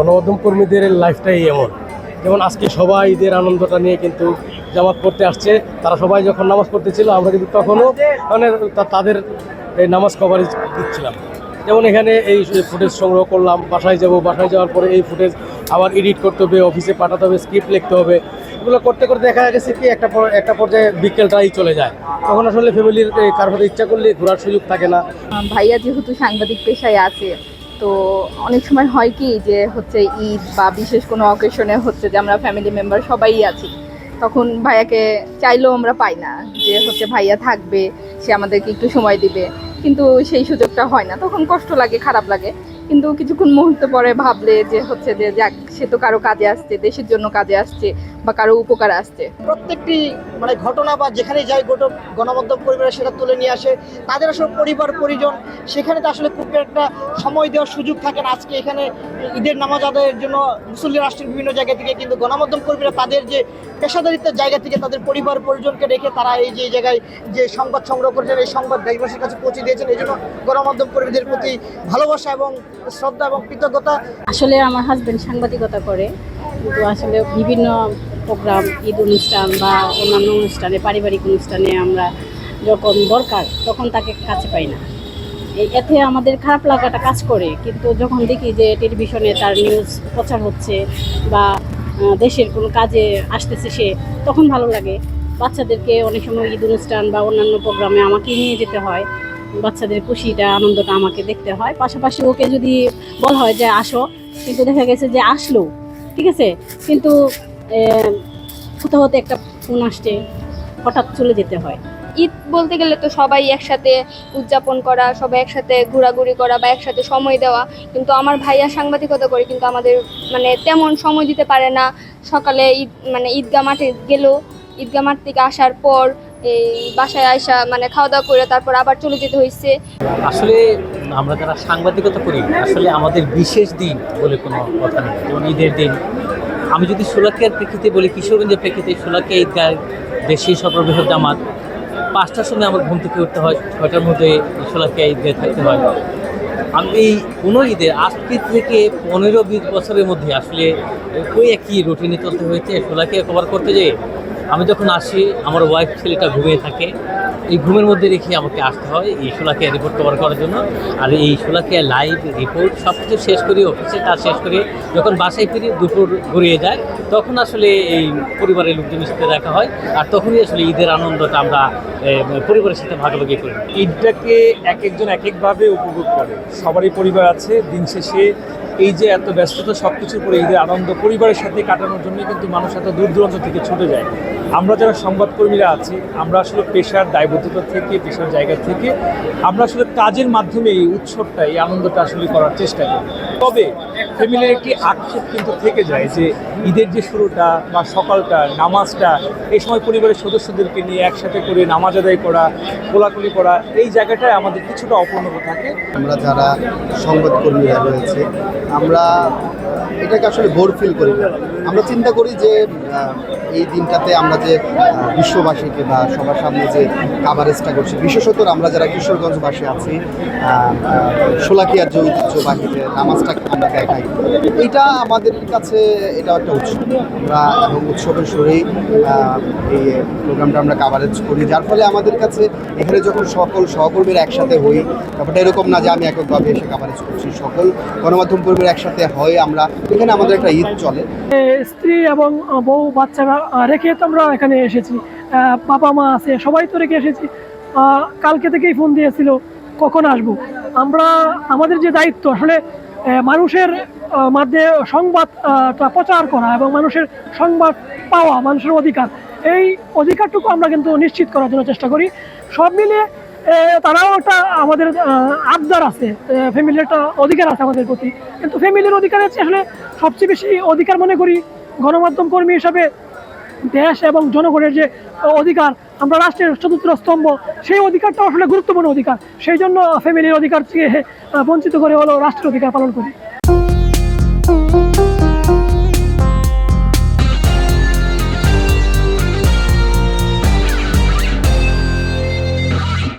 গণমাধ্যম কর্মীদের লাইফটাই এমন। যেমন আজকে সবাই ঈদের আনন্দটা নিয়ে কিন্তু জামাত পড়তে আসছে। তারা সবাই যখন নামাজ পড়তেছিল আমরা কিন্তু তখনও মানে তাদের এই নামাজ কভারেজ দিচ্ছিলাম। যেমন এখানে এই ফুটেজ সংগ্রহ করলাম, বাসায় যাব, বাসায় যাওয়ার পরে এই ফুটেজ আবার এডিট করতে হবে, অফিসে পাঠাতে হবে, স্ক্রিপ্ট লিখতে হবে। এগুলো করতে করতে দেখা গেছে কি একটা পর্যায়ে বিকেলটাই চলে যায়। তখন আসলে ফ্যামিলির কারোর সাথে ইচ্ছা করলে ঘোরার সুযোগ থাকে না। ভাইয়া যেহেতু সাংবাদিক পেশায় আছে, তো অনেক সময় হয় কি যে হচ্ছে ঈদ বা বিশেষ কোনো অকেশনে হচ্ছে যে আমরা ফ্যামিলি মেম্বার সবাই আছি, তখন ভাইয়াকে চাইলেও আমরা পাই না যে হচ্ছে ভাইয়া থাকবে, সে আমাদেরকে একটু সময় দিবে, কিন্তু সেই সুযোগটা হয় না। তখন কষ্ট লাগে, খারাপ লাগে, কিন্তু কিছুক্ষণ মুহূর্ত পরে ভাবলে যে হচ্ছে যে যাক, সে তো কারো কাজে আসছে, দেশের জন্য কাজে আসছে বা কারো উপকার আসছে। প্রত্যেকটি মানে ঘটনা বা যেখানে যাই গণমাধ্যম পরিবারে সেটা তুলে নিয়ে আসে। তাদের আসলে পরিবার পরিজন, সেখানে তো আসলে খুব একটা সময় দেওয়ার সুযোগ থাকে না। আজকে এখানে ঈদের নামাজ আদায়ের জন্য মুসল্লি রাষ্ট্রের বিভিন্ন জায়গা থেকে কিন্তু গণমাধ্যম কর্মীরা তাদের যে পেশাদারিত্বের জায়গা থেকে তাদের পরিবার পরিজনকে রেখে তারা এই যে জায়গায় যে সংবাদ সংগ্রহ করেছেন, এই সংবাদ দেশবাসীর কাছে পৌঁছে দিয়েছেন। এই জন্য গণমাধ্যম কর্মীদের প্রতি ভালোবাসা এবং শ্রদ্ধা এবং কৃতজ্ঞতা। আসলে আমার হাজবেন্ড সাংবাদিকতা করে, কিন্তু আসলে বিভিন্ন প্রোগ্রাম, ঈদ অনুষ্ঠান বা অন্যান্য অনুষ্ঠানে, পারিবারিক অনুষ্ঠানে আমরা যখন দরকার তখন তাকে কাছে পাই না। এতে আমাদের খারাপ লাগাটা কাজ করে, কিন্তু যখন দেখি যে টেলিভিশনে তার নিউজ প্রচার হচ্ছে বা দেশের কোনো কাজে আসতেছে সে, তখন ভালো লাগে। বাচ্চাদেরকে অনেক সময় ঈদ অনুষ্ঠান বা অন্যান্য প্রোগ্রামে আমাকে নিয়ে যেতে হয়, বাচ্চাদের খুশিটা, আনন্দটা আমাকে দেখতে হয়। পাশাপাশি ওকে যদি বলা হয় যে আসো, কিন্তু দেখা গেছে যে আসলো, ঠিক আছে, কিন্তু কোথাও হতে একটা ফোন আসছে, হঠাৎ চলে যেতে হয়। ঈদ বলতে গেলে তো সবাই একসাথে উদযাপন করা, সবাই একসাথে ঘোরাঘুরি করা বা একসাথে সময় দেওয়া, কিন্তু আমার ভাইয়া সাংবাদিকতা করে কিন্তু আমাদের মানে তেমন সময় দিতে পারে না। সকালে ঈদগাহ মাঠে গেলেও ঈদগাহ মাঠ থেকে আসার পর এই বাসায় আসা মানে খাওয়া দাওয়া করে তারপর আবার চলে যেতে হয়েছে। আসলে আমরা যারা সাংবাদিকতা করি, আসলে আমাদের বিশেষ দিন বলে কোনো কথা নেই। যেমন ঈদের দিন, আমি যদি শোলাকিয়ার প্রেক্ষিতে বলি, কিশোরগঞ্জের প্রেক্ষিতে শোলাকিয়া ঈদগাহ বেশি সর্ববৃহৎ জামাত, 5টার সময় আমার ঘুম থেকে উঠতে হয়, 6টার মধ্যে শোলাকিয়া ঈদগাহে থাকতে হয়। আমি এই কোনো ঈদের আজকে থেকে 15-20 বছরের মধ্যে আসলে ওই একই রুটিনে চলতে হয়েছে। শোলাকিয়া কভার করতে যেয়ে আমি যখন আসি, আমার ওয়াইফ ছেলেটা ঘুমিয়ে থাকে, এই ঘুমের মধ্যে রেখে আমাকে আসতে হয় এই শোলাকিয়া রিপোর্ট কভার করার জন্য। আর এই শোলাকিয়া লাইভ রিপোর্ট সব কিছু শেষ করি, অফিসে কাজ শেষ করে যখন বাসায় ফিরি, দুপুর গড়িয়ে যায়, তখন আসলে এই পরিবারের লোকজনের সাথে দেখা হয়। আর তখনই আসলে ঈদের আনন্দটা আমরা পরিবারের সাথে ভাগাভাগি করি। ঈদটাকে এক একজন এক একভাবে উপভোগ করে, সবারই পরিবার আছে। দিন শেষে এই যে এত ব্যস্ততা, সব কিছুর পরে ঈদের আনন্দ পরিবারের সাথে কাটানোর জন্য কিন্তু মানুষ এত দূর দূরান্ত থেকে ছুটে যায়। আমরা যারা সংবাদকর্মীরা আছি, আমরা আসলে পেশার দায়বদ্ধতা থেকে, পেশার জায়গা থেকে আমরা আসলে কাজের মাধ্যমে এই উৎসবটা, এই আনন্দটা আসলে করার চেষ্টা করি। তবে ফ্যামিলির একটি আক্ষেপ কিন্তু থেকে যায় যে ঈদের যে শুরুটা বা সকালটা, নামাজটা, এই সময় পরিবারের সদস্যদেরকে নিয়ে একসাথে করে নামাজ আদায় করা, কোলাকুলি করা, এই জায়গাটায় আমাদের কিছুটা অপূর্ণতা থাকে। আমরা যারা সংবাদকর্মীরা রয়েছে, আমরা এটাকে আসলে বোর ফিল করি না। আমরা চিন্তা করি যে এই দিনটাতে আমরা যে বিশ্ববাসীকে বা সবার সামনে যে কাভারেজটা করছি, বিশেষত আমরা যারা কিশোরগঞ্জবাসী আছি, শোলাকিয়ার যে ঐতিহ্যবাহী যে নামাজটা আমরা দেখাই, এটা আমাদের কাছে এটা একটা উৎসব। আমরা এবং উৎসবের সুরেই এই প্রোগ্রামটা আমরা কাভারেজ করি, যার ফলে আমাদের কাছে এখানে যখন সকল সহকর্মীরা একসাথে হই, ব্যাপারটা এরকম না যে আমি এককভাবে এসে কাভারেজ করছি, সকল গণমাধ্যম কর্মীরা একসাথে হয়, আমরা এখানে আমাদের একটা ঈদ চলে। স্ত্রী এবং বউ বাচ্চারা রেখে তো আমরা এখানে এসেছি, বাবা মা আছে, সবাই তো রেখে এসেছি। কালকে থেকেই ফোন দিয়েছিল কখন আসবো। আমরা আমাদের যে দায়িত্ব আসলে মানুষের মধ্যে সংবাদটা প্রচার করা এবং মানুষের সংবাদ পাওয়া, মানুষের অধিকার, এই অধিকারটুকু আমরা কিন্তু নিশ্চিত করার জন্য চেষ্টা করি। সব মিলিয়ে তারাও একটা আমাদের আবদার আছে, ফ্যামিলির একটা অধিকার আছে আমাদের প্রতি। কিন্তু ফ্যামিলির অধিকারের চেয়ে আসলে সবচেয়ে বেশি অধিকার মনে করি গণমাধ্যম কর্মী হিসাবে দেশ এবং জনগণের যে অধিকার, আমরা রাষ্ট্রের চতুর্থ স্তম্ভ, সেই অধিকারটা আসলে গুরুত্বপূর্ণ অধিকার। সেই জন্য ফ্যামিলির অধিকার থেকে বঞ্চিত করে হলো রাষ্ট্রের অধিকার পালন করি।